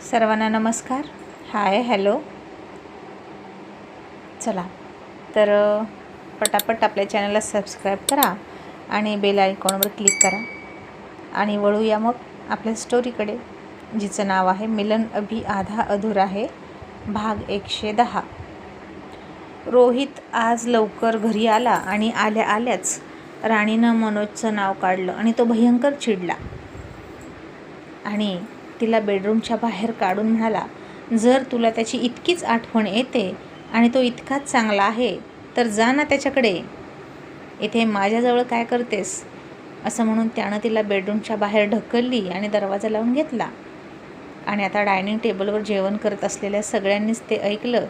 सर्वांना नमस्कार. Hi hello. चला तर पटापट आपल्या चॅनलला सबस्क्राईब करा आणि बेल आयकॉनवर क्लिक करा आणि वळूया मग आपल्या स्टोरीकडे, जिचं नाव आहे मिलन अभी आधा अधूरा है, भाग 110. रोहित आज लवकर घरी आला आणि आल्या आल्याच राणीनं मनोजचं नाव काढलं आणि तो भयंकर चिडला आणि तिला बेडरूमच्या बाहेर काढून म्हणाला, जर तुला त्याची इतकीच आठवण येते आणि तो इतकाच चांगला आहे तर जा ना त्याच्याकडे, इथे माझ्याजवळ काय करतेस, असं म्हणून त्यानं तिला बेडरूमच्या बाहेर ढकलली आणि दरवाजा लावून घेतला. आणि आता डायनिंग टेबलवर जेवण करत असलेल्या सगळ्यांनीच ते ऐकलं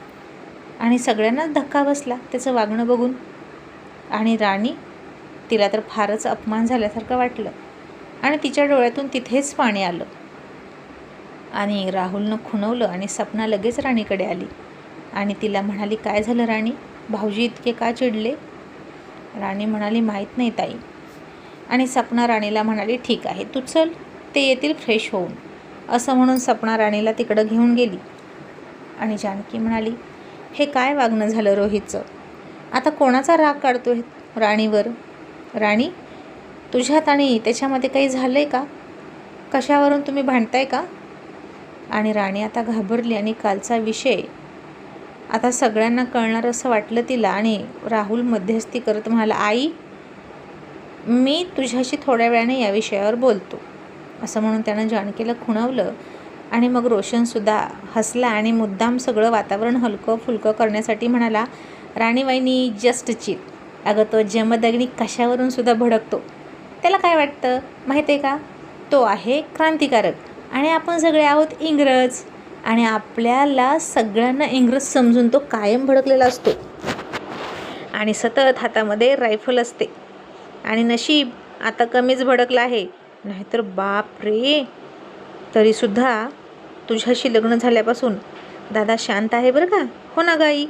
आणि सगळ्यांनाच धक्का बसला त्याचं वागणं बघून. आणि राणी, तिला तर फारच अपमान झाल्यासारखं वाटलं आणि तिच्या डोळ्यातून तिथेच पाणी आलं. आणि राहुलनं खुणवलं आणि सपना लगेच राणीकडे आली आणि तिला म्हणाली, काय झालं राणी, भाऊजी इतके का चिडले? राणी म्हणाली, माहीत नाही ताई. आणि सपना राणीला म्हणाली, ठीक आहे तू चल, ते येतील फ्रेश होऊन, असं म्हणून सपना राणीला तिकडं घेऊन गेली. आणि जानकी म्हणाली, हे काय वागणं झालं रोहितचं, आता कोणाचा राग काढतोय राणीवर? राणी, तुझ्यात आणि त्याच्यामध्ये काही झालं आहे का? कशावरून तुम्ही भांडताय का? आणि राणी आता घाबरली आणि कालचा विषय आता सगळ्यांना कळणार असं वाटलं तिला. आणि राहुल मध्यस्थी करत म्हणाला, आई मी तुझ्याशी थोड्या वेळाने या विषयावर बोलतो, असं म्हणून त्यानं जानकीला खुणवलं. आणि मग रोशनसुद्धा हसला आणि मुद्दाम सगळं वातावरण हलकं फुलकं करण्यासाठी म्हणाला, राणी वहिनी जस्ट चिल, अगं तो जमदग्नी कशावरून सुद्धा भडकतो, त्याला काय वाटतं माहीत आहे का, तो आहे क्रांतिकारक आणि आपण सगळे आहोत इंग्रज आणि आपल्याला सगळ्यांना इंग्रज समजून तो कायम भडकलेला असतो आणि सतत हातामध्ये रायफल असते. आणि नशीब आता कमीच भडकला आहे, नाहीतर बाप रे, तरीसुद्धा तुझ्याशी लग्न झाल्यापासून दादा शांत आहे बरं का, हो ना गाई?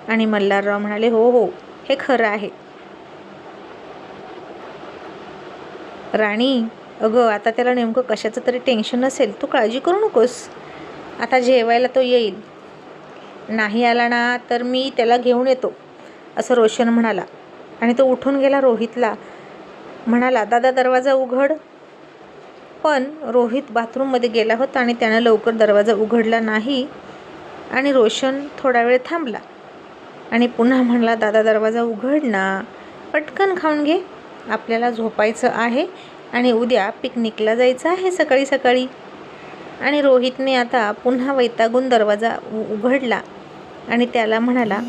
आणि मल्हारराव म्हणाले, हो हो हे खरं आहे. राणी, अगं आता त्याला नेमकं कशाचं तरी टेन्शन असेल, तू काळजी करू नकोस, आता जेवायला तो येईल, नाही आला ना तर मी त्याला घेऊन येतो, असं रोशन म्हणाला. आणि तो उठून गेला. रोहितला म्हणाला, दादा दरवाजा उघड. पण रोहित बाथरूममध्ये गेला होता आणि त्यानं लवकर दरवाजा उघडला नाही आणि रोशन थोडा वेळ थांबला आणि पुन्हा म्हणाला, दादा दरवाजा उघड ना, पटकन खाऊन घे, आपल्याला झोपायचं आहे आणि उद्या पिकनिकला जायचं आहे सकाळी सकाळी. आणि रोहितने आता पुन्हा वैतागून दरवाजा उघडला आणि त्याला म्हणाला,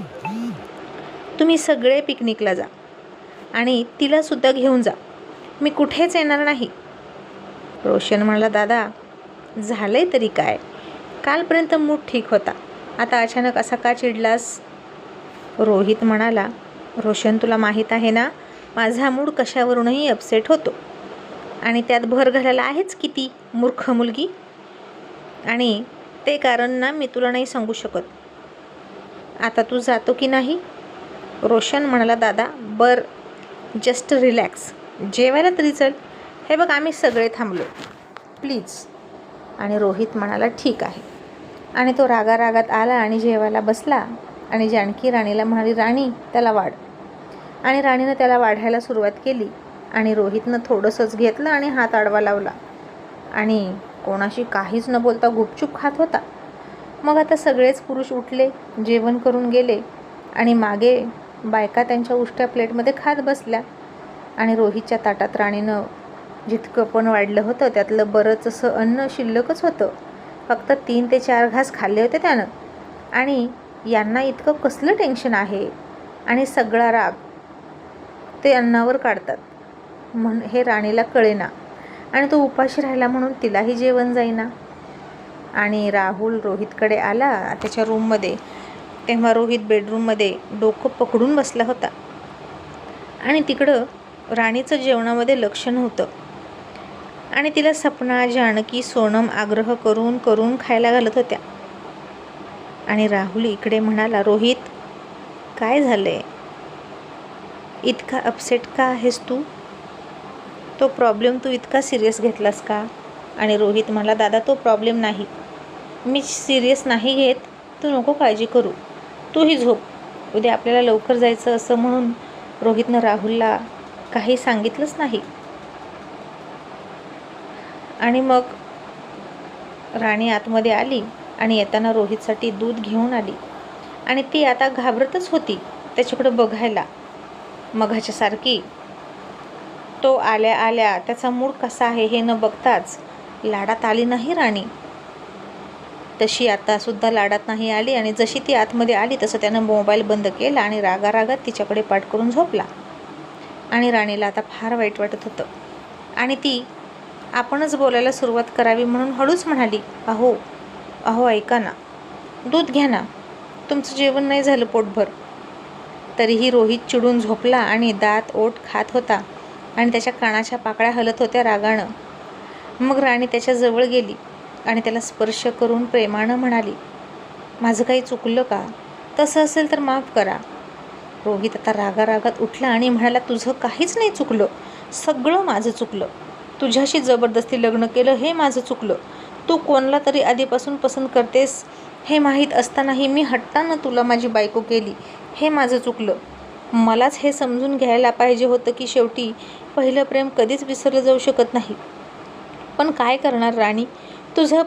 तुम्ही सगळे पिकनिकला जा आणि तिलासुद्धा घेऊन जा, मी कुठेच येणार नाही. रोशन म्हणाला, दादा झालंय तरी काय, कालपर्यंत मूड ठीक होता, आता अचानक असा का चिडलास? रोहित म्हणाला, रोशन तुला माहीत आहे ना, माझा मूड कशावरूनही अपसेट होतो आणि त्यात भर घालायला आहेच किती मूर्ख मुलगी, आणि ते कारण ना मी तुला नाही सांगू शकत. आता तू जातो की नाही? रोशन म्हणाला, दादा जस्ट रिलॅक्स, जेवायला तरी चल, हे बघ आम्ही सगळे थांबलो, प्लीज. आणि रोहित म्हणाला, ठीक आहे. आणि तो रागारागात आला आणि जेवायला बसला. आणि जानकी राणीला म्हणाली, राणी त्याला वाढ. आणि राणीनं त्याला वाढायला सुरुवात केली आणि रोहितनं थोडंसंच घेतलं आणि हात आडवा लावला आणि कोणाशी काहीच न बोलता गुपचूप खात होता. मग आता सगळेच पुरुष उठले, जेवण करून गेले आणि मागे बायका त्यांच्या उष्ट्या प्लेटमध्ये खात बसल्या. आणि रोहितच्या ताटात राणीनं जितकं पण वाढलं होतं त्यातलं बरंच असं अन्न शिल्लकच होतं, फक्त 3 ते 4 घास खाल्ले होते त्यानं. आणि यांना इतकं कसलं टेन्शन आहे आणि सगळा राग ते अन्नावर काढतात हे राणीला कळेना. आणि तो उपाशी राहिला म्हणून तिलाही जेवण जाईना. आणि राहुल रोहितकडे आला त्याच्या रूममध्ये, तेव्हा रोहित बेडरूममध्ये डोकं पकडून बसला होता आणि तिकडं राणीचं जेवणामध्ये लक्ष नव्हतं आणि तिला सपना, जानकी, सोनम आग्रह करून करून खायला घालत होत्या. आणि राहुल इकडे म्हणाला, रोहित काय झालंय, इतका अपसेट का आहेस तू, तो प्रॉब्लेम तू इतका सिरियस घेतलास का? आणि रोहित म्हणाला, दादा तो प्रॉब्लेम नाही, मी सिरियस नाही घेत, तू नको काळजी करू, तूही झोप. उद्या आपल्याला लवकर जायचं असं म्हणून रोहितनं राहुलला काही सांगितलंच नाही. आणि मग राणी आतमध्ये आली आणि येताना रोहितसाठी दूध घेऊन आली. आणि ती आता घाबरतच होती त्याच्याकडं बघायला मघाच्यासारखी. तो आल्या आल्या त्याचा मूड कसा आहे हे न बघताच लाडात आली नाही राणी. तशी आतासुद्धा लाडात नाही आली. आणि जशी ती आतमध्ये आली तसं त्यानं मोबाईल बंद केला आणि रागारागात तिच्याकडे पाठ करून झोपला. आणि राणीला आता फार वाईट वाटत होतं. आणि ती आपणच बोलायला सुरुवात करावी म्हणून हळूच म्हणाली, अहो अहो ऐका ना, दूध घ्या ना, तुमचं जेवण नाही झालं पोटभर. तरीही रोहित चिडून झोपला आणि दात ओठ खात होता आणि त्याच्या कानाच्या पाकळ्या हलत होत्या रागानं. मग राणी त्याच्या जवळ गेली आणि त्याला स्पर्श करून प्रेमानं म्हणाली, माझं काही चुकलं का? तसं असेल तर माफ करा. रोहित आता रागारागात उठला आणि म्हणाला, तुझं काहीच नाही चुकलं, सगळं माझं चुकलं. तुझ्याशी जबरदस्ती लग्न केलं हे माझं चुकलं. तू कोणाला तरी आधीपासून पसंत करतेस हे माहीत असतानाही मी हट्टानं तुला माझी बायको केली हे माझं चुकलं. मलाच हे समजून घ्यायला पाहिजे होतं की शेवटी पहिलं प्रेम कधीच विसरलं जाऊ शकत नाही. पण काय करणार राणी, तुझं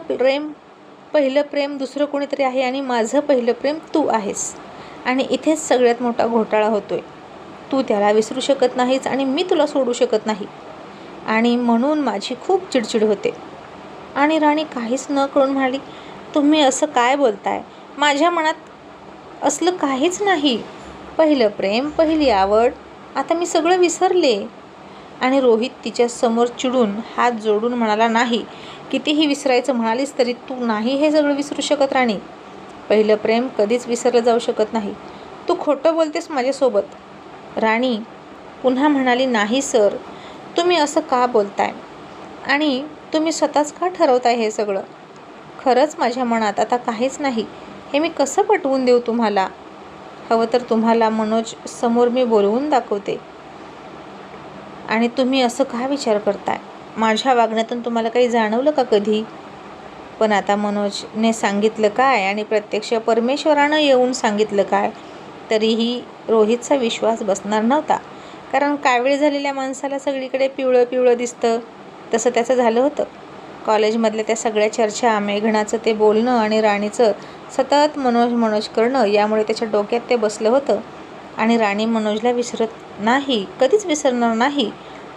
पहिलं प्रेम दुसरं कोणीतरी आहे आणि माझं पहिलं प्रेम तू आहेस. आणि इथेच सगळ्यात मोठा घोटाळा होतोय. तू त्याला विसरू शकत नाहीस आणि मी तुला सोडू शकत नाही. आणि म्हणून माझी खूप चिडचिड होते. आणि राणी काहीच न कळून म्हणाली, तुम्ही असं काय बोलताय? माझ्या मनात असलं काहीच नाही. पहिलं प्रेम, पहिली आवड, आता मी सगळं विसरले. आणि रोहित तिच्या समोर चिडून हात जोडून म्हणाला, नाही, कितीही विसरायचं म्हणालीस तरी तू नाही हे सगळं विसरू शकत राणी. पहिलं प्रेम कधीच विसरलं जाऊ शकत नाही. तू खोटं बोलतेस माझ्यासोबत. राणी पुन्हा म्हणाली, नाही सर, तुम्ही असं का बोलताय? आणि तुम्ही स्वतःच का ठरवताय हे सगळं? खरंच माझ्या मनात आता काहीच नाही. हे मी कसं पटवून देऊ तुम्हाला? हवं तर तुम्हाला मनोज समोर मी बोलवून दाखवते. आणि तुम्ही असं का विचार करताय? माझ्या वागण्यातून तुम्हाला काही जाणवलं का कधी? पण आता मनोजने सांगितलं काय आणि प्रत्यक्ष परमेश्वरानं येऊन सांगितलं काय, तरीही रोहितचा विश्वास बसणार नव्हता. कारण कावीळ झालेल्या माणसाला सगळीकडे पिवळं पिवळं दिसतं, तसं त्याचं झालं होतं. कॉलेजमधल्या त्या सगळ्या चर्चा, मेघनाचं ते बोलणं आणि राणीचं सतत मनोज मनोज करणं यामुळे त्याच्या डोक्यात ते बसलं होतं. आणि राणी मनोजला विसरत नाही, कधीच विसरणार नाही.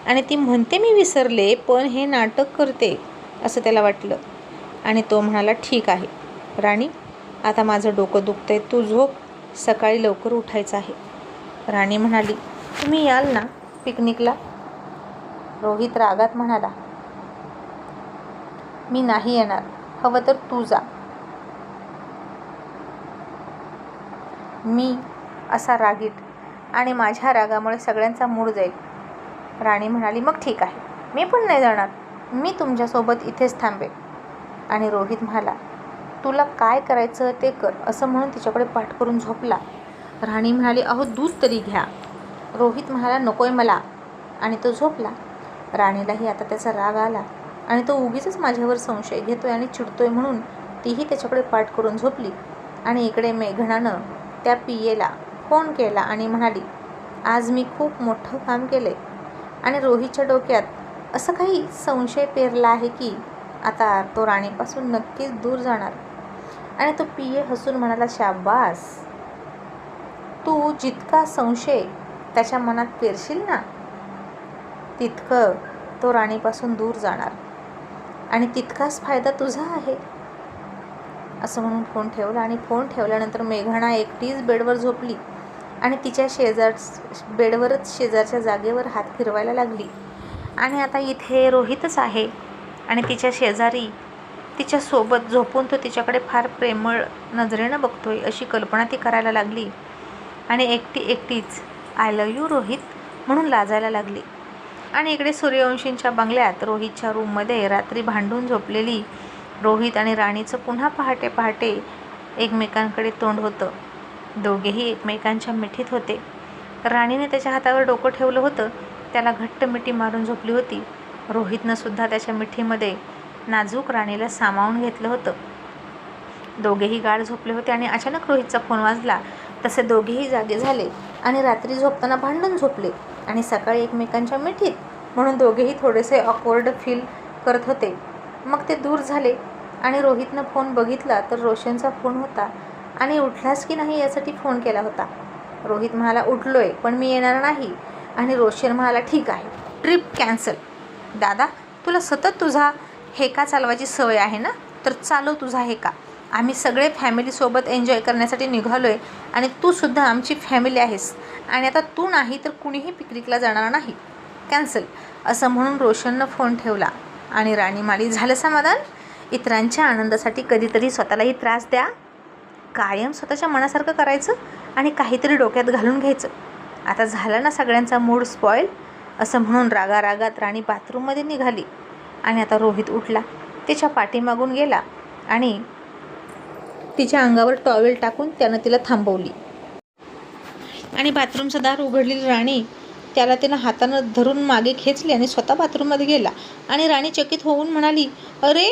आणि ती म्हणते मी विसरले, पण हे नाटक करते असं त्याला वाटलं. आणि तो म्हणाला, ठीक आहे राणी, आता माझं डोकं दुखतंय, तू झोप, सकाळी लवकर उठायचं आहे. राणी म्हणाली, तुम्ही याल ना पिकनिकला? रोहित रागात म्हणाला, मी नाही येणार, हवं तर तू जा. मी असा रागीट आणि माझ्या रागामुळे सगळ्यांचा मूड जाईल. राणी म्हणाली, मग ठीक आहे, मी पण नाही जाणार, मी तुमच्यासोबत इथेच थांबेन. आणि रोहित म्हणाला, तुला काय करायचं ते कर, असं म्हणून तिच्याकडे पाठ करून झोपला. राणी म्हणाली, अहो दूध तरी घ्या. रोहित म्हणाला, नकोय मला. आणि तो झोपला. राणीलाही आता त्याचा राग आला आणि तो उगीचच माझ्यावर संशय घेतोय आणि चिडतोय म्हणून तीही त्याच्याकडे पाठ करून झोपली. आणि इकडे मेघनानं त्या पियेला फोन केला आणि म्हणाली, आज मी खूप मोठं काम केलं आहे. आणि रोहितच्या डोक्यात असं काही संशय पेरला आहे की आता तो राणीपासून नक्कीच दूर जाणार. आणि तो पिये हसून म्हणाला, शाबास, तू जितका संशय त्याच्या मनात पेरशील ना, तितकं तो राणीपासून दूर जाणार आणि तितकाच फायदा तुझा आहे. असं म्हणून फोन ठेवला. आणि फोन ठेवल्यानंतर मेघना एकटीच बेडवर झोपली आणि तिच्या बेडवरच शेजारच्या जागेवर हात फिरवायला लागली. आणि आता इथे रोहितच आहे आणि तिच्या शेजारी तिच्यासोबत झोपून तो तिच्याकडे फार प्रेमळ नजरेनं बघतोय अशी कल्पना ती करायला लागली. आणि एकटीच आय लव्ह यू रोहित म्हणून लाजायला लागली. आणि इकडे सूर्यवंशींच्या बंगल्यात रोहितच्या रूममध्ये रात्री भांडून झोपलेली रोहित आणि राणीचं पुन्हा पहाटे पहाटे एकमेकांकडे तोंड होतं. दोघेही एकमेकांच्या मिठीत होते. राणीने त्याच्या हातावर डोकं ठेवलं होतं, त्याला घट्ट मिठी मारून झोपली होती. रोहितनं सुद्धा त्याच्या मिठीमध्ये नाजूक राणीला सामावून घेतलं होतं. दोघेही गाढ झोपले होते आणि अचानक रोहितचा फोन वाजला. तसे दोघेही जागे झाले आणि रात्री झोपताना भांडून झोपले आणि सकाळी एकमेकांच्या मिठीत, म्हणून दोघेही थोडेसे ऑकवर्ड फील करत होते. मग ते दूर झाले आणि रोहितनं फोन बघितला तर रोशनचा फोन होता आणि उठलास की नाही यासाठी फोन केला होता. रोहित म्हणाला, उठलोय पण मी येणार नाही. आणि रोशन म्हणाला, ठीक आहे, ट्रिप कॅन्सल. दादा, तुला सतत तुझा हेका चालवायची सवय आहे ना, तर चालव तुझा हेका. आम्ही सगळे फॅमिलीसोबत एन्जॉय करण्यासाठी निघालो आहे आणि तूसुद्धा आमची फॅमिली आहेस आणि आता तू नाही तर कुणीही पिकनिकला जाणार नाही, कॅन्सल. असं म्हणून रोशननं फोन ठेवला आणि राणी म्हणाली, झालं समाधान. इतरांच्या आनंदासाठी कधीतरी स्वतःलाही त्रास द्या. कायम स्वतःच्या मनासारखं करायचं आणि काहीतरी डोक्यात घालून घ्यायचं. आता झाला ना सगळ्यांचा मूड स्पॉईल. असं म्हणून रागारागात राणी बाथरूममध्ये निघाली आणि आता रोहित उठला, तिच्या पाठीमागून गेला आणि तिच्या अंगावर टॉवेल टाकून त्यानं तिला थांबवली. आणि बाथरूमचं दार उघडलेली राणी त्याला तिनं हातानं धरून मागे खेचले आणि स्वतः बाथरूममध्ये गेला. आणि राणी चकित होऊन म्हणाली, अरे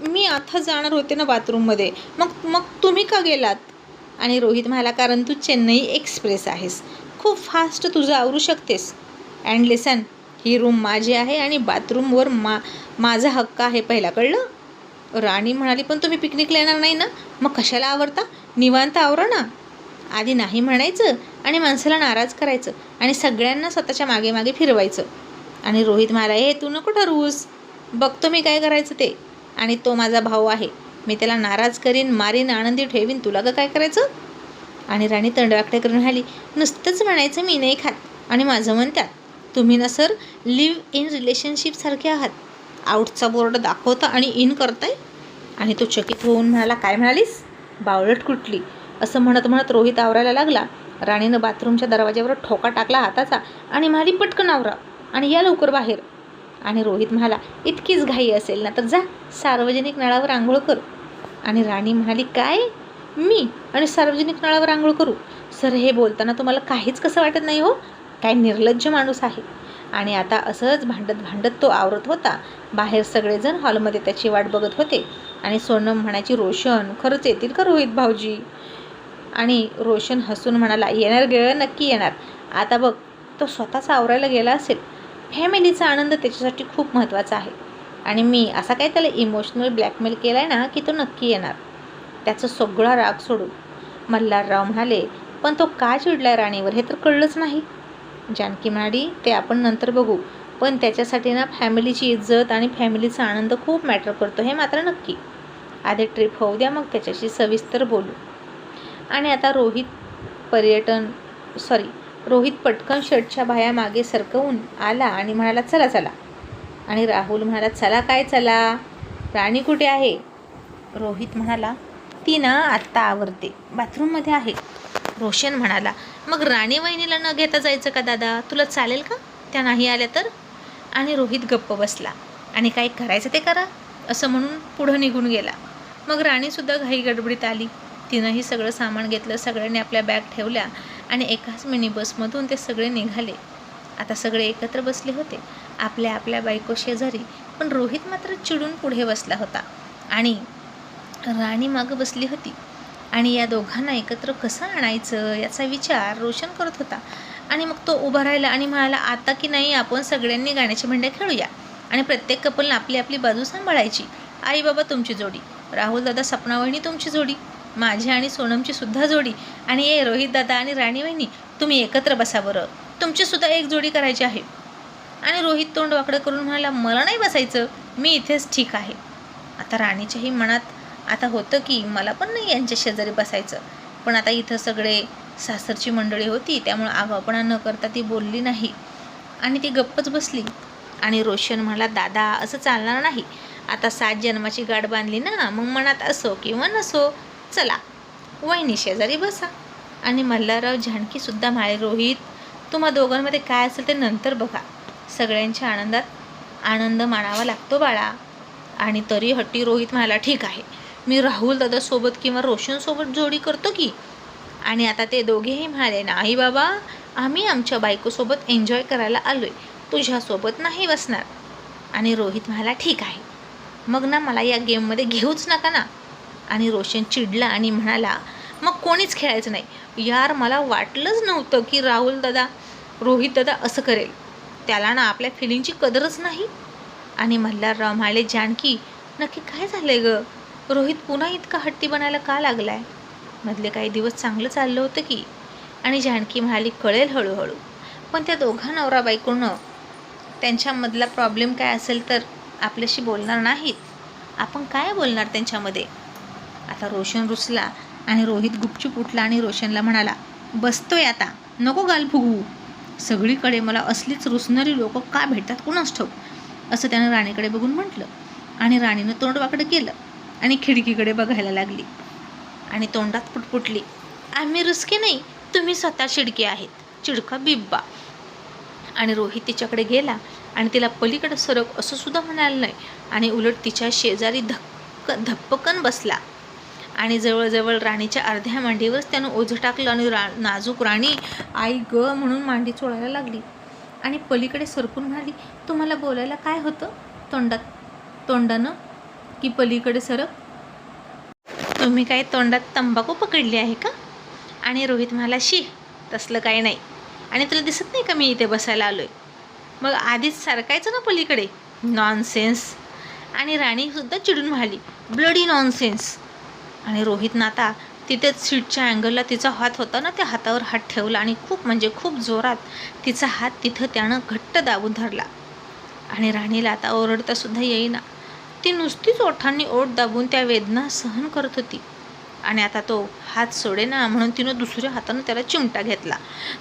मी आता जाणार होते ना बाथरूममध्ये, मग मग तुम्ही का गेलात. आणि रोहित म्हणाला, कारण तू चेन्नई एक्सप्रेस आहेस, खूप फास्ट तुझं आवरू शकतेस. अँड लिसन, ही रूम माझी आहे आणि बाथरूमवर माझा हक्क आहे, पहिला कळलं. राणी म्हणाली, पण तुम्ही पिकनिकला येणार नाही ना, मग कशाला आवरता, निवांत आवरा ना. आधी नाही म्हणायचं आणि माणसाला नाराज करायचं आणि सगळ्यांना स्वतःच्या मागे मागे फिरवायचं. आणि रोहित म्हणाला, हे तू नको ठरवूस, बघतो मी काय करायचं ते. आणि तो माझा भाऊ आहे, मी त्याला नाराज करीन, मारीन, आनंदी ठेवीन, तुला का काय करायचं. आणि राणी तंडवाकडे करून म्हणाली, नुसतंच म्हणायचं मी नाही खात आणि माझं मन त्यात. तुम्ही ना सर लिव्ह इन रिलेशनशिपसारखे आहात, आउटचा बोर्ड दाखवता आणि इन करताय. आणि तो चकित होऊन म्हणाला, काय म्हणालीस, बावळट कुठली. असं म्हणत म्हणत रोहित आवरायला लागला. राणीनं बाथरूमच्या दरवाज्यावर ठोका टाकला हाताचा आणि म्हणाली, पटकन आवरा आणि या लवकर बाहेर. आणि रोहित म्हणाला, इतकीच घाई असेल ना तर जा सार्वजनिक नळावर आंघोळ कर. आणि राणी म्हणाली, काय, मी आणि सार्वजनिक नळावर आंघोळ करू. सर हे बोलताना तुम्हाला काहीच कसं वाटत नाही हो, काय निर्लज्ज माणूस आहे. आणि आता असंच भांडत भांडत तो आवरत होता. बाहेर सगळेजण हॉलमध्ये त्याची वाट बघत होते. आणि सोनम म्हणायची, रोशन खरंच येतील का रोहित भाऊजी. आणि रोशन हसून म्हणाला, येणार ग, नक्की येणार. आता बघ, तो स्वतःच आवरायला गेला असेल. फॅमिलीचा आनंद त्याच्यासाठी खूप महत्त्वाचा आहे आणि मी असा काय त्याला इमोशनल ब्लॅकमेल केला आहे ना की तो नक्की येणार. त्याचं सगळा राग सोडून. मल्हारराव म्हणाले, पण तो का चिडला राणीवर हे तर कळलंच नाही. जानकी म्हणाली, ते आपण नंतर बघू, पण त्याच्यासाठी ना फॅमिलीची इज्जत आणि फॅमिलीचा आनंद खूप मॅटर करतो, हे मात्र नक्की. आधी ट्रिप होऊ द्या, मग त्याच्याशी सविस्तर बोलू. आणि आता रोहित पटकन शर्टच्या बाह्या मागे सरकवून आला आणि म्हणाला, चला चला. आणि राहुल म्हणाला, चला काय चला, राणी कुठे आहे. रोहित म्हणाला, ती ना आत्ता आवरते, बाथरूममध्ये आहे. रोशन म्हणाला, मग राणी वहिनीला न घेता जायचं का दादा, तुला चालेल का, त्या नाही आल्या तर. आणि रोहित गप्प बसला आणि काय करायचं ते करा असं म्हणून पुढं निघून गेला. मग राणीसुद्धा घाई गडबडीत आली. तिनंही सगळं सामान घेतलं, सगळ्यांनी आपल्या बॅग ठेवल्या आणि एकाच मिनी बसमधून ते सगळे निघाले. आता सगळे एकत्र बसले होते आपल्या आपल्या बायको शेजारी, पण रोहित मात्र चिडून पुढे बसला होता आणि राणी मागं बसली होती. आणि या दोघांना एकत्र कसं आणायचं याचा विचार रोशन करत होता. आणि मग तो उभा राहिला आणि म्हणाला, आता की नाही आपण सगळ्यांनी गाण्याची भांड्या खेळूया आणि प्रत्येक कपलनं आपली आपली बाजू सांभाळायची. आई बाबा तुमची जोडी, राहुल दादा सपना वहिनी तुमची जोडी, माझी आणि सोनमची सुद्धा जोडी, आणि ए रोहित दादा आणि राणी वहिनी तुम्ही एकत्र बसा बरं, तुमचीसुद्धा एक जोडी करायची आहे. आणि रोहित तोंड वाकडं करून म्हणाला, मला नाही बसायचं, मी इथेच ठीक आहे. आता राणीच्याही मनात आता होतं की मला पण नाही यांच्या शेजारी बसायचं, पण आता इथं सगळे सासरची मंडळी होती त्यामुळं आगाऊपणा न करता ती बोलली नाही आणि ती गप्पच बसली. आणि रोशन म्हणाला, दादा असं चालणार नाही, आता 7 जन्माची गाठ बांधली ना, मग मनात असो किंवा नसो, चला वहिनी शेजारी बसा. आणि मल्हारराव जानकीसुद्धा म्हणाले, रोहित तुम्हा दोघांमध्ये काय असेल ते नंतर बघा, सगळ्यांच्या आनंदात आनंद मानावा लागतो बाळा. आणि तरी हट्टी रोहित म्हणाला, ठीक आहे, मी राहुल दादासोबत किंवा रोशनसोबत जोडी करतो की. आणि आता ते दोघेही म्हणाले, नाही बाबा, आम्ही आमच्या बायकोसोबत एन्जॉय करायला आलो आहे, तुझ्यासोबत नाही बसणार. आणि रोहित म्हणाला, ठीक आहे, मग ना मला या गेममध्ये घेऊच नका ना. आणि रोशन चिडला आणि म्हणाला, मग कोणीच खेळायचं नाही. यार, मला वाटलंच नव्हतं की राहुल दादा, रोहित दादा असं करेल. त्याला ना आपल्या फिलिंगची कदरच नाही. आणि मल्हारराव म्हणाले, जानकी नक्की काय झालंय ग? रोहित पुन्हा इतका हट्टी बनायला का लागलाय? मधले काही दिवस चांगलं चाललं होतं की. आणि जानकी म्हणाली, कळेल हळूहळू. पण त्या दोघा नवरा बायकोनं त्यांच्यामधला प्रॉब्लेम काय असेल तर आपल्याशी बोलणार नाहीत. आपण काय बोलणार त्यांच्यामध्ये? आता रोशन रुसला आणि रोहित गुपचूप उठला आणि रोशनला म्हणाला, बसतोय आता, नको गाल फुगवू. सगळीकडे मला असलीच रुसणारी लोक का भेटतात कुणास ठाऊक, असं त्यानं राणीकडे बघून म्हटलं. आणि राणीनं तोंड वाकडं केलं आणि खिडकीकडे बघायला लागली आणि तोंडात पुटपुटली, आम्ही रुसके नाही, तुम्ही स्वतः चिडके आहेत, चिडका बिब्बा. आणि रोहित तिच्याकडे गेला आणि तिला पलीकडे सरक असं सुद्धा म्हणालं नाही आणि उलट तिच्या शेजारी धप्पकन बसला आणि जवळजवळ राणीच्या अर्ध्या मांडीवरच त्यानं ओझं टाकलं आणि नाजूक राणी आई ग म्हणून मांडी चोळायला लागली आणि पलीकडे सरकून म्हणाली, तुम्हाला बोलायला काय होतं तोंडानं की पलीकडे सरक? तुम्ही काय तोंडात तंबाखू पकडली आहे का? आणि रोहित म्हणाला, शी, तसलं काही नाही. आणि तुला दिसत नाही का मी इथे बसायला आलोय? मग आधीच सारखायचं ना पलीकडे. नॉनसेन्स. आणि राणीसुद्धा चिडून म्हणाली, ब्लडी नॉनसेन्स. आणि रोहितनं आता तिथेच सीटच्या अँगलला तिचा हात होता ना, त्या हातावर हात ठेवला आणि खूप म्हणजे खूप जोरात तिचा हात तिथं त्यानं घट्ट दाबून धरला. आणि राणीला आता ओरडतासुद्धा येईना. ती नुसतीच ओठांनी ओठ दाबून त्या वेदना सहन करत होती. आणि आता तो हात सोडेना म्हणून तिनं दुसऱ्या हातानं त्याला चिमटा घेतला.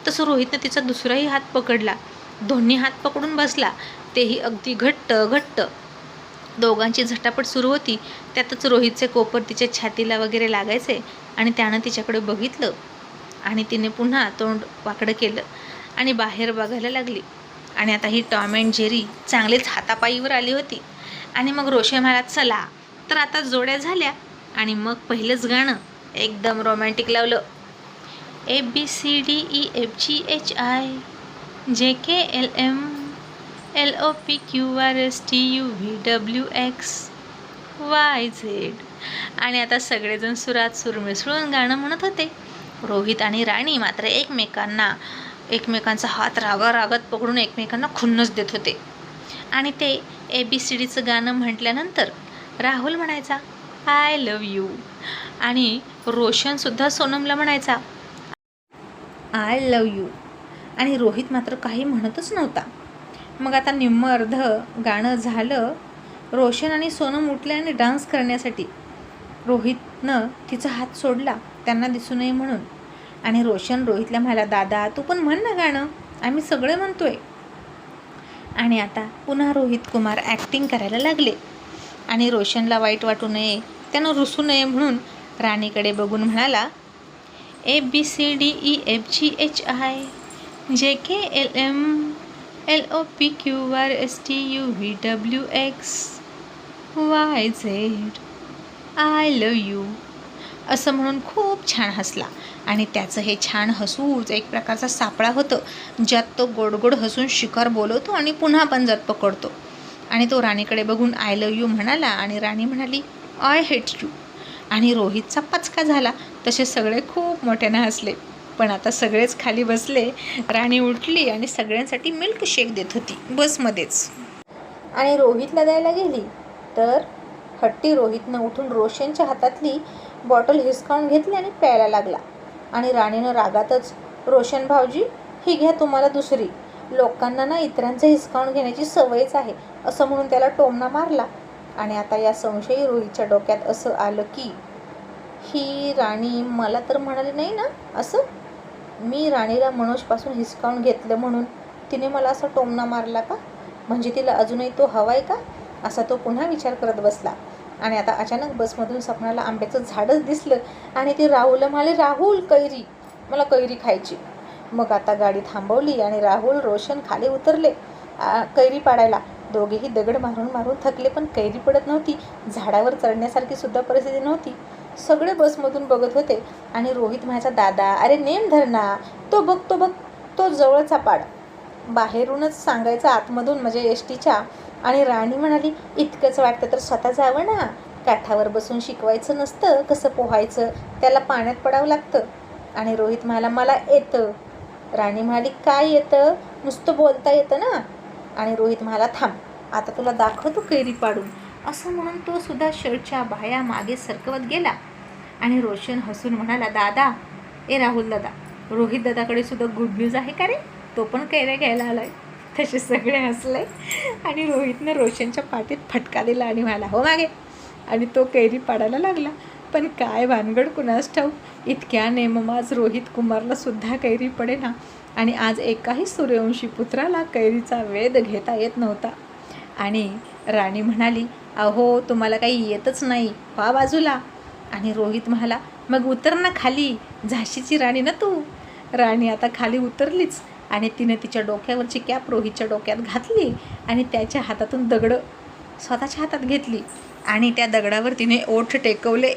तसं रोहितनं तिचा दुसराही हात पकडला. दोन्ही हात पकडून बसला, तेही अगदी घट्ट घट्ट. दोघांची झटापट सुरू होती. त्यातच रोहितचे कोपर तिच्या छातीला वगैरे लागायचे आणि त्यानं तिच्याकडे बघितलं आणि तिने पुन्हा तोंड वाकडं केलं आणि बाहेर बघायला लागली. आणि आता ही टॉम अँड जेरी चांगलीच हातापायीवर आली होती. आणि मग रोशन म्हणाला, चला तर आता जोड्या झाल्या. आणि मग पहिलंच गाणं एकदम रोमॅन्टिक लावलं. ABCDEFGHIJKLMNOPQRSTUVWXYZ. आणि आता सगळेजण सुरात सूर मिसळून गाणं म्हणत होते. रोहित आणि राणी मात्र एकमेकांचा हात रागारागत पकडून एकमेकांना खुन्नस देत होते. आणि ते ABCDचं गाणं म्हटल्यानंतर राहुल म्हणायचा, आय लव्ह यू. आणि रोशनसुद्धा सोनमला म्हणायचा, आय लव्ह यू. आणि रोहित मात्र काही म्हणतच नव्हता. मग आता निम्म अर्ध गाणं झालं. रोशन आणि सोनम उठले आणि डान्स करण्यासाठी. रोहितनं तिचा हात सोडला त्यांना दिसू नये म्हणून. आणि रोशन रोहितला म्हणाला, दादा तू पण म्हण ना गाणं, आम्ही सगळे म्हणतोय. आणि आता पुन्हा रोहित कुमार ॲक्टिंग करायला लागले. आणि रोशनला वाईट वाटू नये, त्यानं रुसू नये म्हणून राणीकडे बघून म्हणाला, ABCDEFGHIJKLMNOPQRSTUVWXYZ. I love you. असं म्हणून खूप छान हसला. आणि त्याचं हे छान हसूच एक प्रकारचा सापळा होतं, ज्यात तो गोडगोड हसून शिकार बोलवतो आणि पुन्हा पंजात पकडतो. आणि तो राणीकडे बघून आय लव्ह यू म्हणाला आणि राणी म्हणाली, आय हेट यू. आणि रोहितचा पचका झाला. तसे सगळे खूप मोठ्यानं हसले. पण आता सगळेच खाली बसले. राणी उठली आणि सगळ्यांसाठी मिल्क शेक देत होती बसमध्येच. आणि रोहितला द्यायला गेली तर हट्टी रोहितनं उठून रोशनच्या हातातली बॉटल हिसकावून घेतली आणि प्यायला लागला. आणि राणीनं रागातच, रोशन भाऊजी ही घ्या तुम्हाला दुसरी, लोकांना ना इतरांचं हिसकावून घेण्याची सवयच आहे, असं म्हणून त्याला टोमणा मारला. आणि आता या संशयी रोहितच्या डोक्यात असं आलं की ही राणी मला तर म्हणाली नाही ना असं, मी राणीला मनोजपासून हिसकावून घेतलं म्हणून तिने मला असा टोमणा मारला का? म्हणजे तिला अजूनही तो हवाय का? असा तो पुन्हा विचार करत बसला. आणि आता अचानक बसमधून सपनाला आंब्याचं झाडच दिसलं आणि ती राहुलला म्हणाली, राहुल कैरी, मला कैरी खायची. मग आता गाडी थांबवली आणि राहुल रोशन खाली उतरले कैरी पाडायला. दोघेही दगड मारून मारून थकले, पण कैरी पडत नव्हती. झाडावर चढण्यासारखी सुद्धा परिस्थिती नव्हती. सगळे बसमधून बघत होते. आणि रोहित म्हणायचा, दादा अरे नेम धर ना, तो बघ तो जवळचा पाड. बाहेरूनच सांगायचा आतमधून म्हणजे एसटीच्या. आणि राणी म्हणाली, इतकंच वाटतं तर स्वतः जावं ना, काठावर बसून शिकवायचं नसतं कसं पोहायचं, त्याला पाण्यात पडावं लागतं. आणि रोहित म्हणाला, मला येतं. राणी म्हणाली, काय येतं? नुसतं बोलता येतं ना. आणि रोहित म्हणाला, थांब, आता तुला दाखवतो कैरी पाडून. असं म्हणून तो सुद्धा शर्टच्या बाया मागे सरकवत गेला. आणि रोशन हसून म्हणाला, दादा, राहुल दादा, रोहित दादाकडे सुद्धा गुड न्यूज आहे का रे, तो पण कैऱ्या घ्यायला आलाय. तसे सगळे हसले. आणि रोहितनं रोशनच्या पाठीत फटका दिला आणि म्हणाला, हो मागे. आणि तो कैरी पाडायला लागला. पण काय भानगड कुणास ठाऊक, इतक्या नेममाज रोहित कुमारला सुद्धा कैरी पडेना. आणि आज एकाही सूर्यवंशी पुत्राला कैरीचा वेध घेता येत नव्हता. आणि राणी म्हणाली, अहो तुम्हाला काही येतच नाही, पहा बाजूला. आणि रोहित म्हणाला, मग उतर ना खाली, झाशीची राणी ना तू. राणी आता खाली उतरलीच. आणि तिने तिच्या डोक्यावरची कॅप रोहितच्या डोक्यात घातली आणि त्याच्या हातातून दगडं स्वतःच्या हातात घेतली. आणि त्या दगडावर तिने ओठ टेकवले.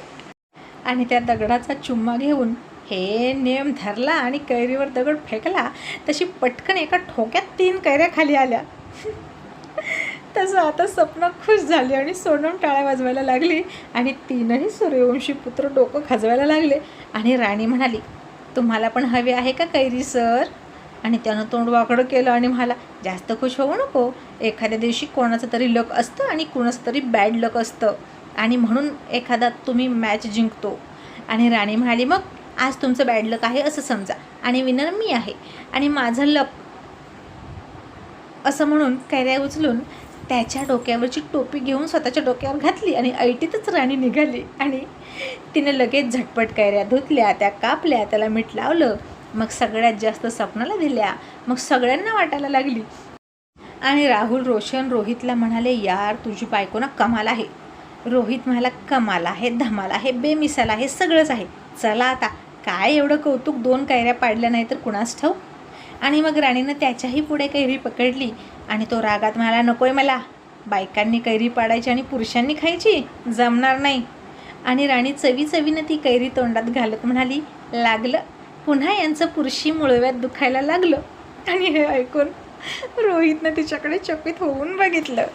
आणि त्या दगडाचा चुम्मा घेऊन हे नेम धरला आणि कैरीवर दगड फेकला. तशी पटकन एका ठोक्यात 3 कैऱ्या खाली आल्या. तसं आता स्वप्न खुश झाली आणि सोडून टाळ्या वाजवायला लागली. आणि 3ही सूर्यवंशी पुत्र डोकं खाजवायला लागले. आणि राणी म्हणाली, तुम्हाला पण हवे आहे का कैरी सर? आणि त्यानं तोंड वाकडं केलं आणि म्हणाला, जास्त खुश होऊ नको, एखाद्या दिवशी कोणाचं तरी लक असतं आणि कोणाचं तरी बॅड लक असतं, आणि म्हणून एखादा तुम्ही मॅच जिंकतो. आणि राणी म्हणाली, मग आज तुमचं बॅड लक आहे असं समजा आणि विनर मी आहे आणि माझं लक. असं म्हणून कैऱ्या उचलून त्याच्या डोक्यावरची टोपी घेऊन स्वतःच्या डोक्यावर घातली आणि ऐटीतच राणी निघाली. आणि तिने लगेच झटपट कैऱ्या धुतल्या, त्या कापल्या, त्याला मीठ लावलं. मग सगळ्यात जास्त स्वप्नाला दिल्या. मग सगळ्यांना वाटायला लागली. आणि राहुल रोशन रोहितला म्हणाले, यार तुझी बायको ना कमाल आहे. रोहित म्हणाला, कमाल आहे, धमाल आहे, बेमिसाल आहे, सगळंच आहे. चला आता, काय एवढं कौतुक, 2 कैऱ्या पाडल्या नाही तर कुणास ठाऊक. आणि मग राणीनं त्याच्याही पुढे कैरी पकडली. आणि तो रागात म्हणाला, नकोय मला, बायकांनी कैरी पाडायची आणि पुरुषांनी खायची, जमणार नाही. आणि राणी चवीनं ती कैरी तोंडात घालत म्हणाली, लागलं. पुन्हा यांचं पुरुषी मुळव्यात दुखायला लागलं. आणि हे ऐकून रोहितनं तिच्याकडे चकित होऊन बघितलं.